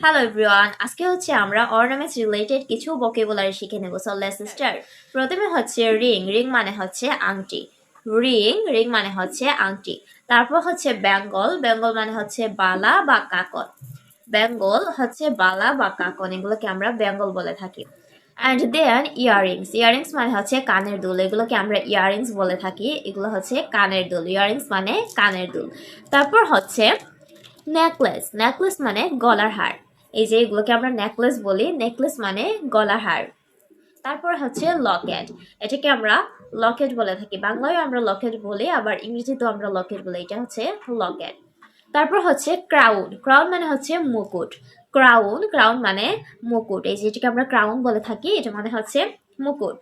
Hello everyone, আজকে হচ্ছে আমরা অর্নামেন্টস রিলেটেড কিছু ভোকাবুলারি শিখে নেব। So let's start. প্রথমে হচ্ছে রিং, রিং মানে হচ্ছে আংটি। রিং, রিং মানে হচ্ছে আংটি। তারপর হচ্ছে বেঙ্গল, বেঙ্গল মানে হচ্ছে বালা বা কাকন। বেঙ্গল হচ্ছে বালা বা কাকন, এগুলোকে আমরা বেঙ্গল বলে থাকি। অ্যান্ড দেন ইয়াররিংস, ইয়াররিংস মানে হচ্ছে কানের দুল, এগুলোকে আমরা ইয়াররিংস বলে থাকি। এগুলো হচ্ছে কানের দুল, ইয়াররিংস মানে কানের দুল। তারপর হচ্ছে নেকলেস, নেকলেস মানে গলার হার। এই যে এগুলোকে আমরা নেকলেস বলি, নেকলেস মানে গলার হার। তারপর হচ্ছে লকেট, এটাকে আমরা লকেট বলে থাকি। বাংলায় আমরা লকেট বলি, আবার ইংরেজিতেও আমরা লকেট বলি। এটা হচ্ছে লকেট। তারপর হচ্ছে ক্রাউন, ক্রাউন মানে হচ্ছে মুকুট। ক্রাউন, ক্রাউন মানে মুকুট। এই যে এটাকে আমরা ক্রাউন বলে থাকি, এটা মানে হচ্ছে মুকুট।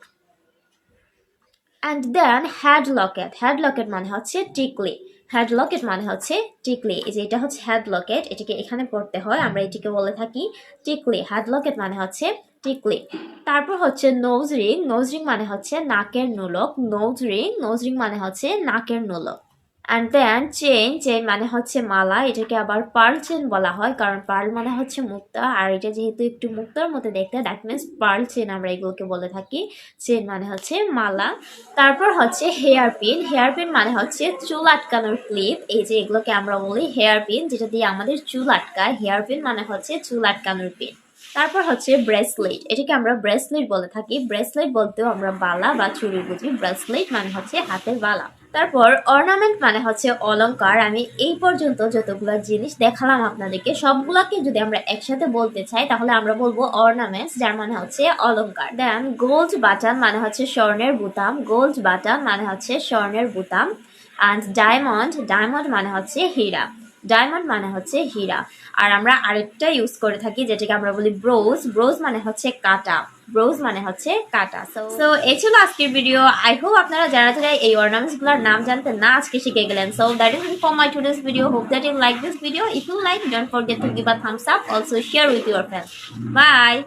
And then head locket, head locket মানে হচ্ছে টিকলি। হেড লকেট মানে হচ্ছে টিকলি। এই যে এটা হচ্ছে হেড লকেট, এটাকে এখানে পড়তে হয়, আমরা এটিকে বলে থাকি টিকলি। হেড লকেট মানে হচ্ছে টিকলি। তারপর হচ্ছে নোজ রিং, নোজ রিং মানে হচ্ছে নাকের নোলক। নোজ রিং, নোজ রিং মানে হচ্ছে নাকের নোলক। অ্যান্ড দেন চেইন, চেইন মানে হচ্ছে মালা। এটাকে আবার পার্ল চেইন বলা হয়, কারণ পার্ল মানে হচ্ছে মুক্তা, আর এটা যেহেতু একটু মুক্তার মতো দেখতে, দ্যাট মিনস পার্ল চেইন আমরা এগুলোকে বলে থাকি। চেইন মানে হচ্ছে মালা। তারপর হচ্ছে হেয়ার পিন, হেয়ার পিন মানে হচ্ছে চুল আটকানোর ক্লিপ। এই যে এগুলোকে আমরা বলি হেয়ার পিন, যেটা দিয়ে আমাদের চুল আটকায়। হেয়ার পিন মানে হচ্ছে চুল আটকানোর পিন। তারপর হচ্ছে ব্রেসলেট, এটাকে আমরা ব্রেসলেট বলে থাকি। ব্রেসলেট বলতেও আমরা বালা বা চুড়ি বুঝি। ব্রেসলেট মানে হচ্ছে হাতের বালা। তারপর অর্নামেন্ট মানে হচ্ছে অলংকার। আমি এই পর্যন্ত যতগুলো জিনিস দেখালাম আপনাদেরকে, সবগুলাকে যদি আমরা একসাথে বলতে চাই তাহলে আমরা বলবো অর্নামেন্টস, যার মানে হচ্ছে অলংকার। দেন গোল্ড বাটন মানে হচ্ছে স্বর্ণের বুতাম। গোল্ড বাটন মানে হচ্ছে স্বর্ণের বুতাম। অ্যান্ড ডায়মন্ড, ডায়মন্ড মানে হচ্ছে হীরা। ডায়মন্ড মানে হচ্ছে হীরা। আর আমরা আরেকটা ইউজ করে থাকি, যেটাকে আমরা বলি ব্রোজ। ব্রোজ মানে হচ্ছে কাটা। ব্রোজ মানে হচ্ছে কাটা। সো এই ছিল আজকের ভিডিও। আই হোপ আপনারা যারা যারা এই অর্নামেন্টস গুলোর নাম জানতেন না, আজকে শিখে গেলেন। So that is it for my today's video. Hope that you like this video. If you like, don't forget to give a thumbs up. Also share with your friends. Bye.